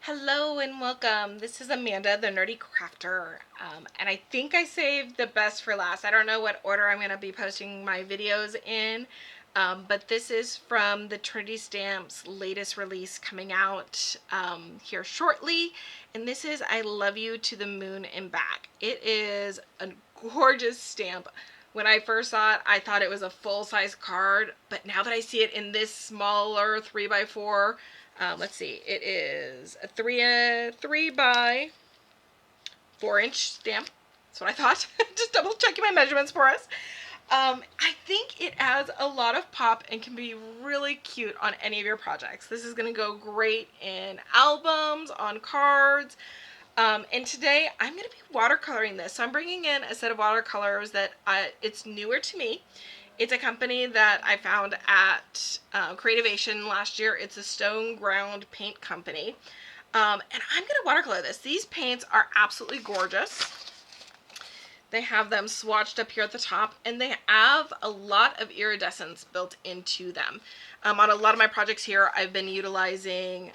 Hello and welcome. This is Amanda, the Nerdy Krafter, and I think I saved the best for last. I don't know what order I'm going to be posting my videos in, but this is from the Trinity Stamps latest release coming out here shortly, and this is I Love You to the Moon and Back. It is a gorgeous stamp. When I first saw it, I thought it was a full-size card, but now that I see it in this smaller 3x4, let's see, it is a 3 by 4-inch stamp. That's what I thought. Just double checking my measurements for us. I think it adds a lot of pop and can be really cute on any of your projects. This is going to go great in albums, on cards. And today I'm going to be watercoloring this. So I'm bringing in a set of watercolors that it's newer to me. It's a company that I found at Creativation last year. It's a stone ground paint company. And I'm going to watercolor this. These paints are absolutely gorgeous. They have them swatched up here at the top, and they have a lot of iridescence built into them. On a lot of my projects here, I've been utilizing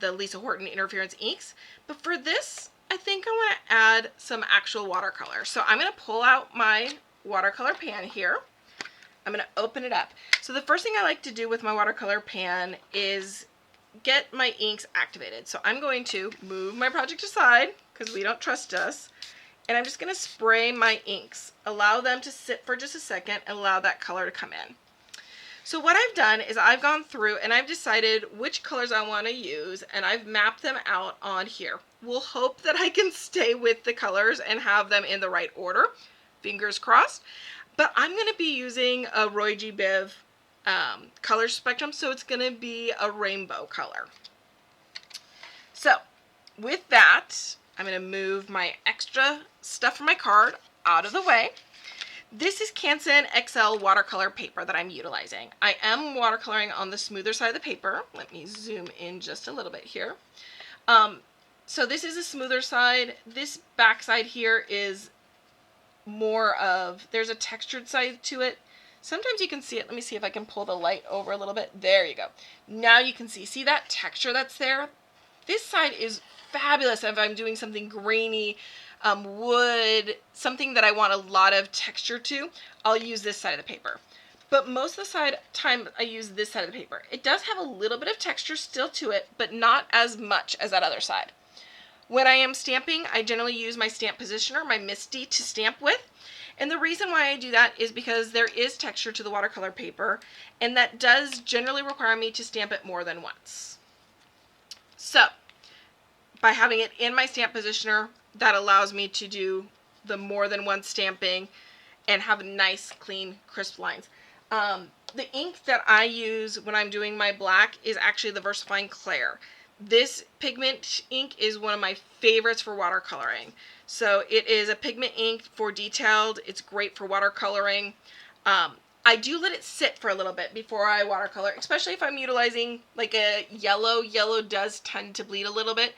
the Lisa Horton Interference inks, but for this, I think I want to add some actual watercolor. So I'm going to pull out my watercolor pan here. I'm going to open it up. So the first thing I like to do with my watercolor pan is get my inks activated. So I'm going to move my project aside because we don't trust us. And I'm just going to spray my inks. Allow them to sit for just a second and allow that color to come in. So what I've done is I've gone through and I've decided which colors I want to use, and I've mapped them out on here. We'll hope that I can stay with the colors and have them in the right order. Fingers crossed. But I'm going to be using a Roy G. Biv color spectrum, so it's going to be a rainbow color. So with that, I'm going to move my extra stuff from my card out of the way. This is Canson XL watercolor paper that I'm utilizing. I am watercoloring on the smoother side of the paper. Let me zoom in just a little bit here. So this is a smoother side. This back side here is more of, there's a textured side to it. Sometimes you can see it. Let me see if I can pull the light over a little bit. There you go. Now you can see that texture that's there? This side is fabulous if I'm doing something grainy, wood, something that I want a lot of texture to. I'll use this side of the paper. But most of the time I use this side of the paper. It does have a little bit of texture still to it, but not as much as that other side. When I am stamping, I generally use my stamp positioner, my MISTI, to stamp with. And the reason why I do that is because there is texture to the watercolor paper, and that does generally require me to stamp it more than once. So, by having it in my stamp positioner, that allows me to do the more than once stamping and have nice, clean, crisp lines. The ink that I use when I'm doing my black is actually the VersaFine Clair. This pigment ink is one of my favorites for watercoloring. So it is a pigment ink for detailed. It's great for watercoloring. I do let it sit for a little bit before I watercolor, especially if I'm utilizing like a yellow. Yellow does tend to bleed a little bit.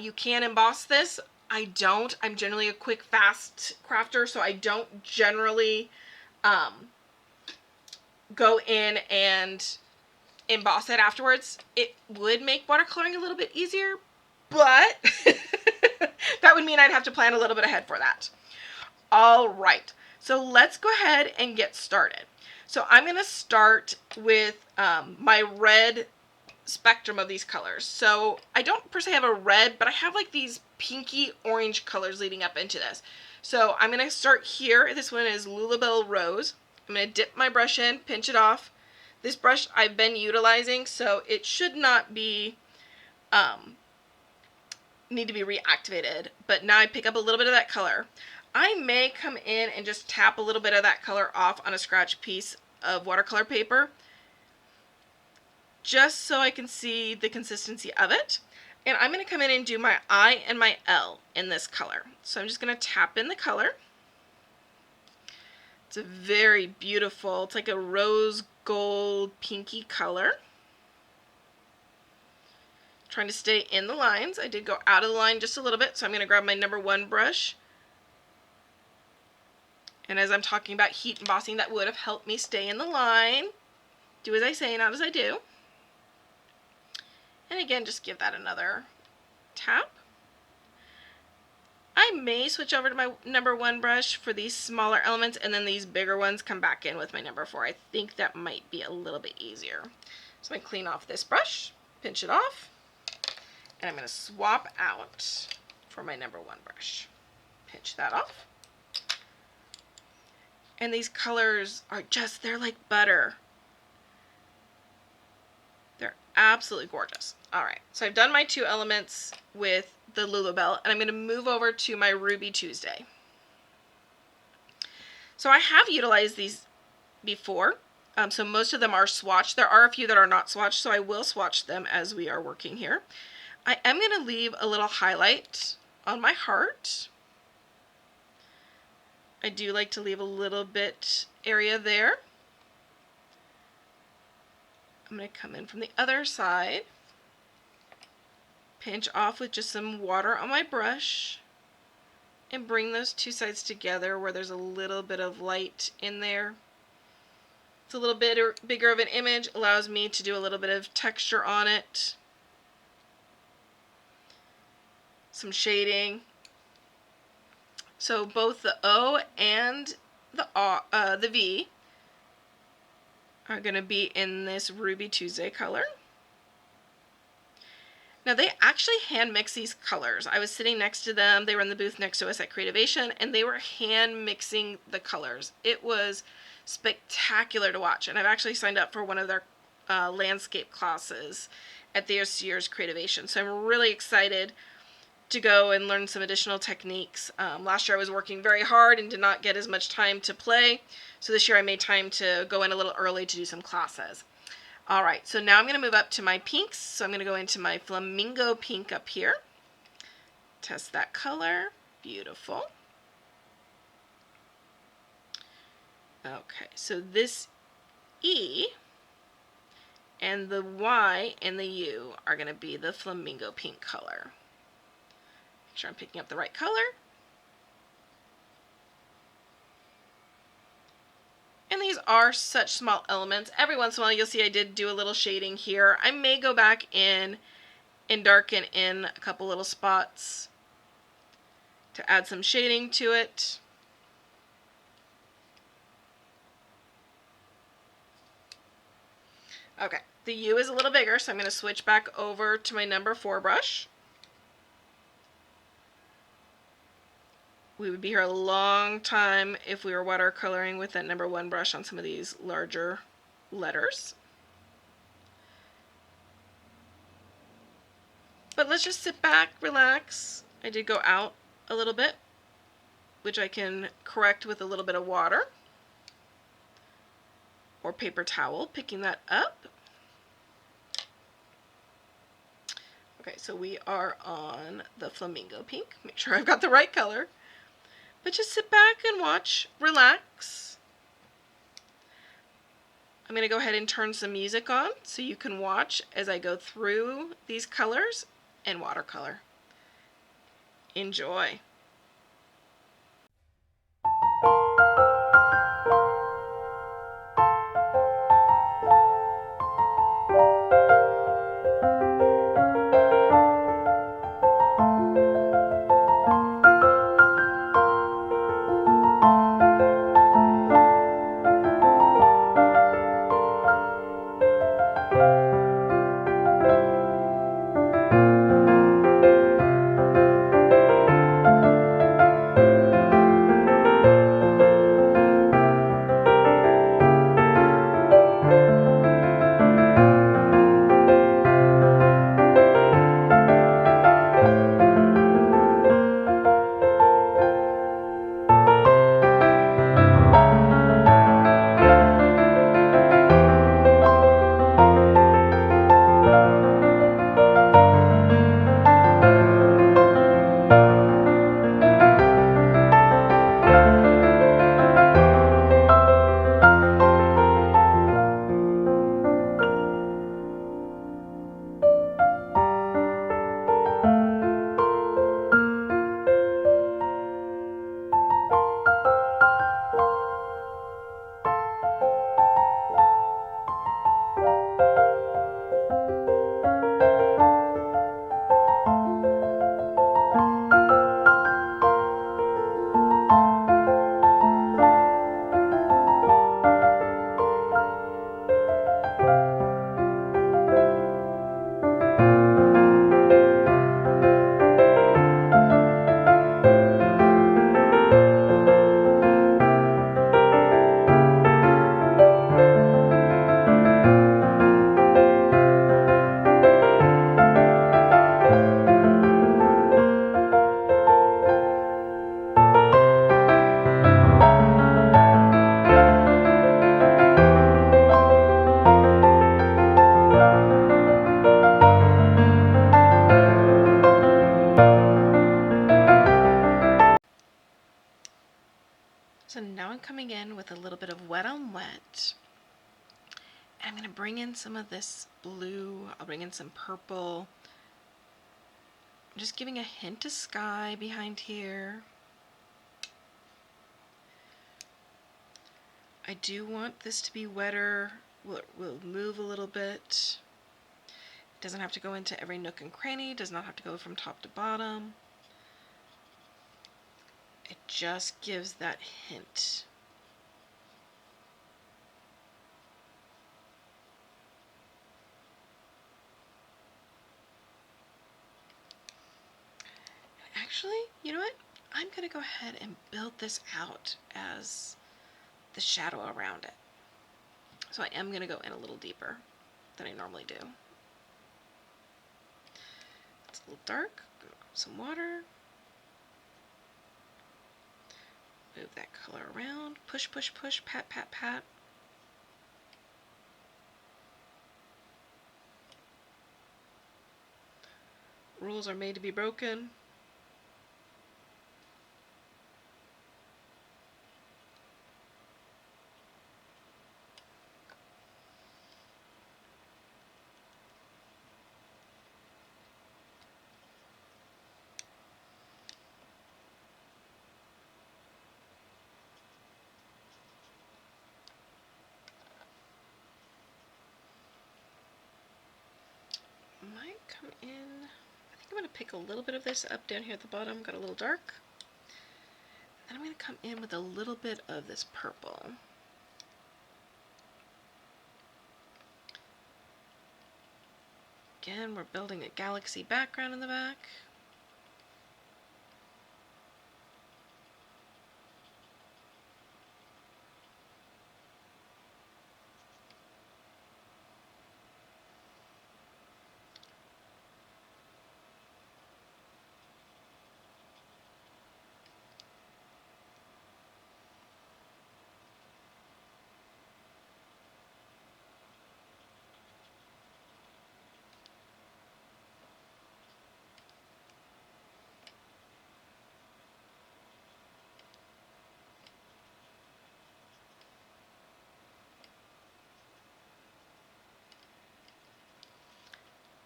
You can emboss this. I don't. I'm generally a quick, fast crafter, so I don't generally go in and emboss it afterwards. It would make watercoloring a little bit easier, but that would mean I'd have to plan a little bit ahead for that. All right, so let's go ahead and get started. So I'm going to start with my red spectrum of these colors. So I don't per se have a red, but I have like these pinky orange colors leading up into this. So I'm going to start here. This one is Lullaby Rose. I'm going to dip my brush in, pinch it off. This brush I've been utilizing, so it should not be need to be reactivated, but now I pick up a little bit of that color. I may come in and just tap a little bit of that color off on a scratch piece of watercolor paper just so I can see the consistency of it. And I'm going to come in and do my I and my L in this color. So I'm just going to tap in the color. It's a very beautiful, it's like a rose gold pinky color. Trying to stay in the lines. I did go out of the line just a little bit, so I'm going to grab my number 1 brush. And as I'm talking about heat embossing, that would have helped me stay in the line. Do as I say, not as I do. And again, just give that another tap. I may switch over to my number 1 brush for these smaller elements, and then these bigger ones come back in with my number 4. I think that might be a little bit easier. So I'm going to clean off this brush, pinch it off, and I'm going to swap out for my number 1 brush. Pinch that off. And these colors are just, they're like butter. They're absolutely gorgeous. All right, so I've done my 2 elements with the Lulabelle, and I'm going to move over to my Ruby Tuesday. So I have utilized these before, so most of them are swatched. There are a few that are not swatched, so I will swatch them as we are working here. I am going to leave a little highlight on my heart. I do like to leave a little bit area there. I'm going to come in from the other side, pinch off with just some water on my brush, and bring those 2 sides together where there's a little bit of light in there. It's a little bit bigger of an image, allows me to do a little bit of texture on it. Some shading. So both the O and the V are going to be in this Ruby Tuesday color. Now they actually hand mix these colors. I was sitting next to them. They were in the booth next to us at Creativation, and they were hand mixing the colors. It was spectacular to watch, and I've actually signed up for one of their landscape classes at this year's Creativation. So I'm really excited to go and learn some additional techniques. Last year I was working very hard and did not get as much time to play. So this year I made time to go in a little early to do some classes. All right, so now I'm going to move up to my pinks. So I'm going to go into my Flamingo Pink up here. Test that color. Beautiful. Okay, so this E and the Y and the U are going to be the Flamingo Pink color. Make sure I'm picking up the right color. And these are such small elements. Every once in a while you'll see I did do a little shading here. I may go back in and darken in a couple little spots to add some shading to it. Okay, the U is a little bigger, so I'm going to switch back over to my number 4 brush. We would be here a long time if we were watercoloring with that number 1 brush on some of these larger letters. But let's just sit back, relax. I did go out a little bit, which I can correct with a little bit of water or paper towel, picking that up. Okay, so we are on the Flamingo Pink. Make sure I've got the right color. But just sit back and watch, relax. I'm going to go ahead and turn some music on so you can watch as I go through these colors and watercolor. Enjoy. So now I'm coming in with a little bit of wet on wet. And I'm going to bring in some of this blue. I'll bring in some purple. I'm just giving a hint of sky behind here. I do want this to be wetter. We'll move a little bit. It doesn't have to go into every nook and cranny. It does not have to go from top to bottom. It just gives that hint. Actually, you know what? I'm going to go ahead and build this out as the shadow around it. So I am going to go in a little deeper than I normally do. It's a little dark. Some water. Move that color around. Push, push, push. Pat, pat, pat. Rules are made to be broken. Might come in. I think I'm going to pick a little bit of this up down here at the bottom. Got a little dark. Then I'm going to come in with a little bit of this purple. Again, we're building a galaxy background in the back.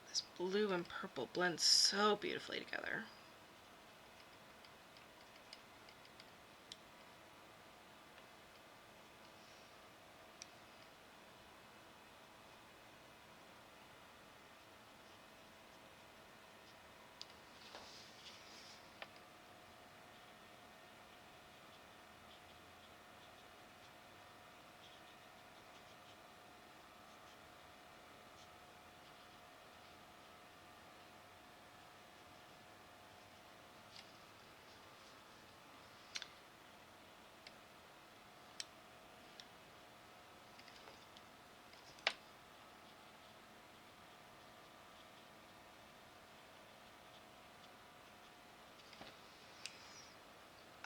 This blue and purple blend so beautifully together.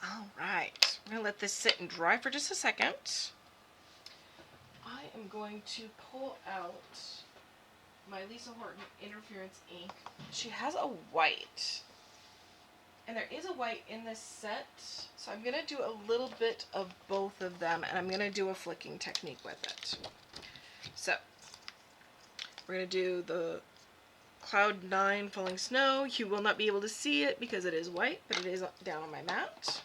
All right, we're going to let this sit and dry for just a second. I am going to pull out my Lisa Horton Interference ink. She has a white, and there is a white in this set, so I'm going to do a little bit of both of them, and I'm going to do a flicking technique with it. So, we're going to do the Cloud 9 Falling Snow. You will not be able to see it because it is white, but it is down on my mat.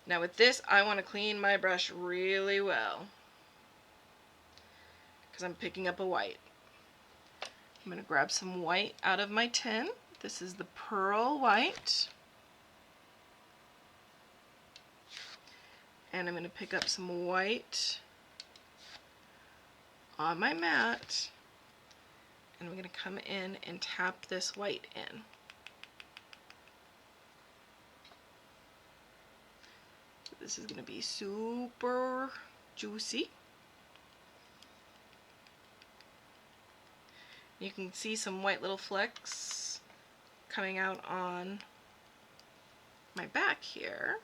Now with this, I want to clean my brush really well because I'm picking up a white. I'm going to grab some white out of my tin. This is the Pearl White. And I'm going to pick up some white on my mat. And I'm going to come in and tap this white in. This is going to be super juicy. You can see some white little flecks coming out on my back here.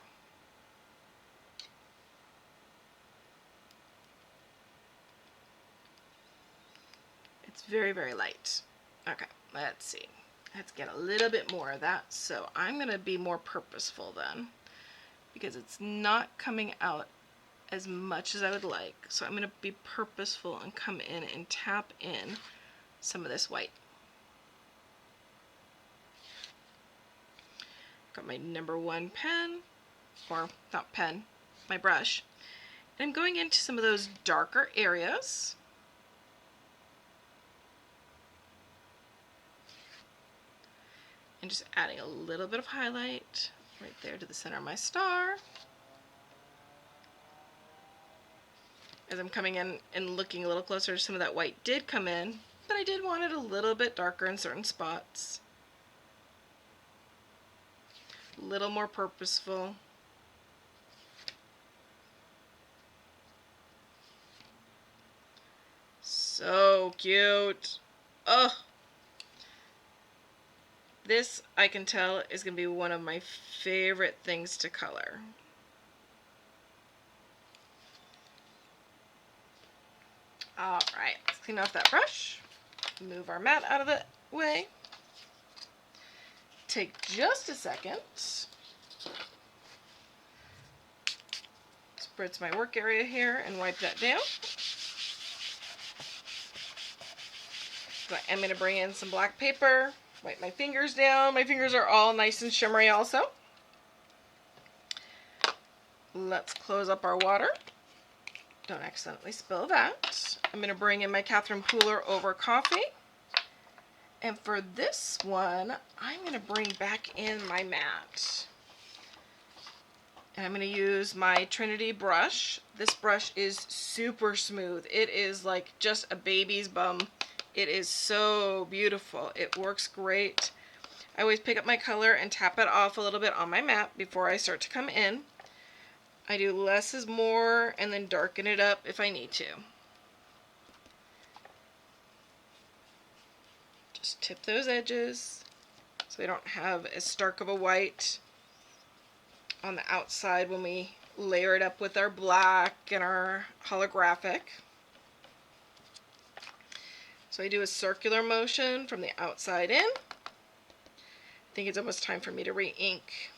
It's very, very light. Okay, let's see. Let's get a little bit more of that. So I'm going to be more purposeful then. because it's not coming out as much as I would like. So I'm going to be purposeful and come in and tap in some of this white. Got my #1 pen, or not pen, my brush. And I'm going into some of those darker areas. And just adding a little bit of highlight right there to the center of my star. As I'm coming in and looking a little closer, some of that white did come in, but I did want it a little bit darker in certain spots. A little more purposeful. So cute. Oh, this I can tell is going to be one of my favorite things to color. All right, let's clean off that brush. Move our mat out of the way. Take just a second. Spritz my work area here and wipe that down. So I'm going to bring in some black paper, wipe my fingers down. My fingers are all nice and shimmery also. Let's close up our water. Don't accidentally spill that. I'm going to bring in my Catherine Pooler over coffee. And for this one, I'm going to bring back in my mat. And I'm going to use my Trinity brush. This brush is super smooth. It is like just a baby's bum. It is so beautiful. It works great. I always pick up my color and tap it off a little bit on my mat before I start to come in. I do less is more and then darken it up if I need to. Just tip those edges so they don't have as stark of a white on the outside when we layer it up with our black and our holographic. So I do a circular motion from the outside in. I think it's almost time for me to re-ink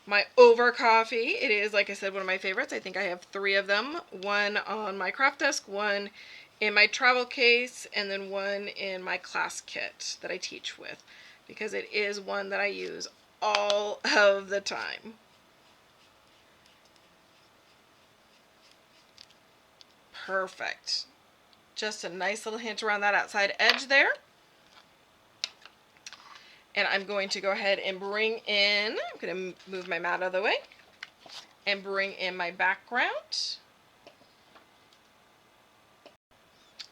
my over coffee. It is, like I said, one of my favorites. I think I have 3 of them. One on my craft desk, one in my travel case, and then one in my class kit that I teach with, because it is one that I use all of the time. Perfect. Just a nice little hint around that outside edge there. And I'm going to go ahead and bring in, I'm going to move my mat out of the way and bring in my background.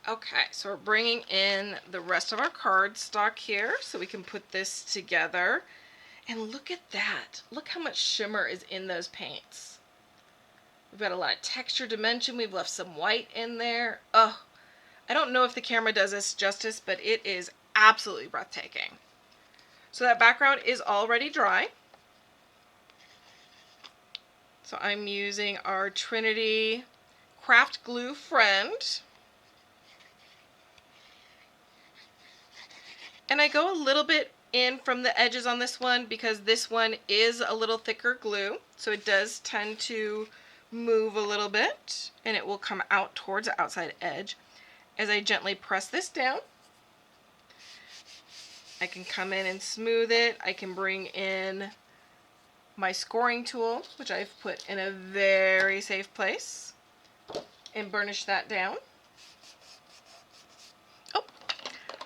Okay, so we're bringing in the rest of our cardstock here so we can put this together. And look at that. Look how much shimmer is in those paints. We've got a lot of texture dimension. We've left some white in there. Oh, I don't know if the camera does this justice, but it is absolutely breathtaking. So that background is already dry. So I'm using our Trinity Craft Glue Friend. And I go a little bit in from the edges on this one because this one is a little thicker glue. So it does tend to move a little bit and it will come out towards the outside edge. As I gently press this down, I can come in and smooth it. I can bring in my scoring tool, which I've put in a very safe place, and burnish that down. Oh,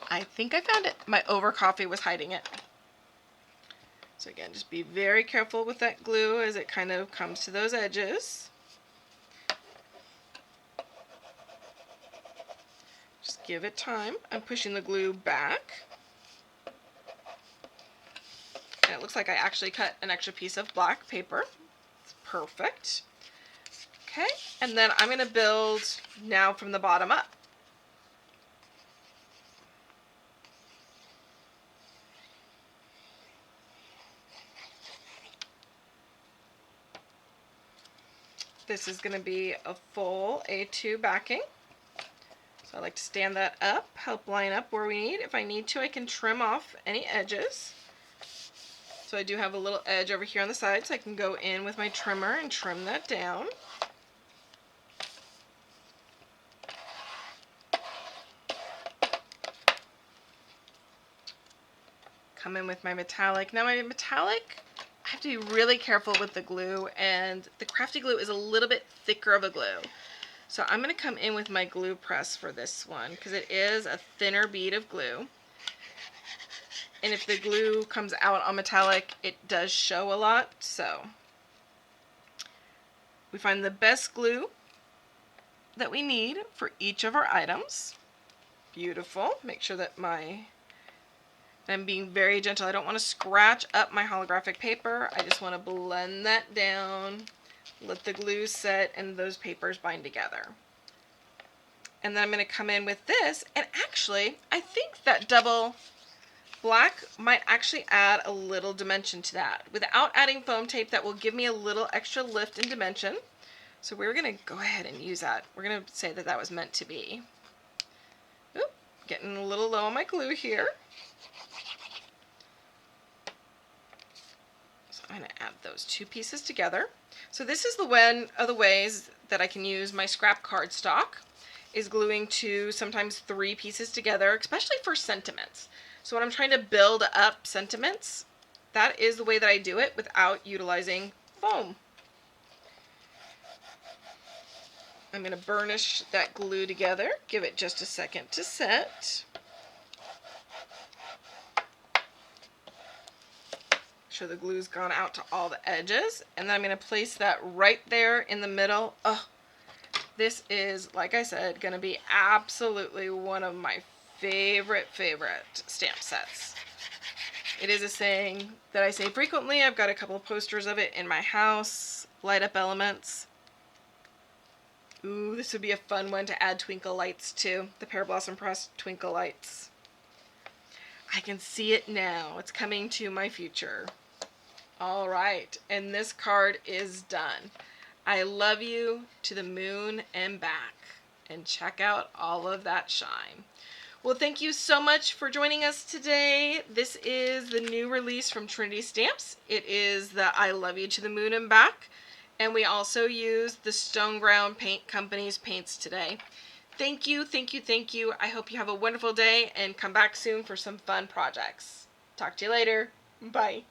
I think I found it. My over coffee was hiding it. So again, just be very careful with that glue as it kind of comes to those edges. Just give it time. I'm pushing the glue back. And it looks like I actually cut an extra piece of black paper. It's perfect. Okay, and then I'm going to build now from the bottom up. This is going to be a full A2 backing. So I like to stand that up, help line up where we need. If I need to, I can trim off any edges. So I do have a little edge over here on the side, so I can go in with my trimmer and trim that down. Come in with my metallic. Now my metallic, I have to be really careful with the glue, and the Crafty glue is a little bit thicker of a glue. So I'm going to come in with my glue press for this one because it is a thinner bead of glue. And if the glue comes out on metallic, it does show a lot. So we find the best glue that we need for each of our items. Beautiful. Make sure that I'm being very gentle. I don't want to scratch up my holographic paper. I just want to blend that down, let the glue set, and those papers bind together. And then I'm going to come in with this, and actually, I think that double black might actually add a little dimension to that. Without adding foam tape, that will give me a little extra lift and dimension. So we're going to go ahead and use that. We're going to say that that was meant to be. Oop, getting a little low on my glue here. I'm going to add those two pieces together. So this is one of the ways that I can use my scrap cardstock, is gluing sometimes 3 pieces together, especially for sentiments. So when I'm trying to build up sentiments, that is the way that I do it without utilizing foam. I'm going to burnish that glue together, give it just a second to set. Sure the glue's gone out to all the edges, and then I'm going to place that right there in the middle. Oh, this is, like I said, going to be absolutely one of my favorite stamp sets. It is a saying that I say frequently. I've got a couple of posters of it in my house. Light up elements. Ooh, this would be a fun one to add twinkle lights to. The Pear Blossom Press twinkle lights. I can see it now. It's coming to my future. All right, and this card is done. I love you to the moon and back. And check out all of that shine. Well, thank you so much for joining us today. This is the new release from Trinity Stamps. It is the I Love You to the Moon and Back. And we also use the Stone Ground Paint Company's paints today. Thank you, thank you, thank you. I hope you have a wonderful day and come back soon for some fun projects. Talk to you later. Bye.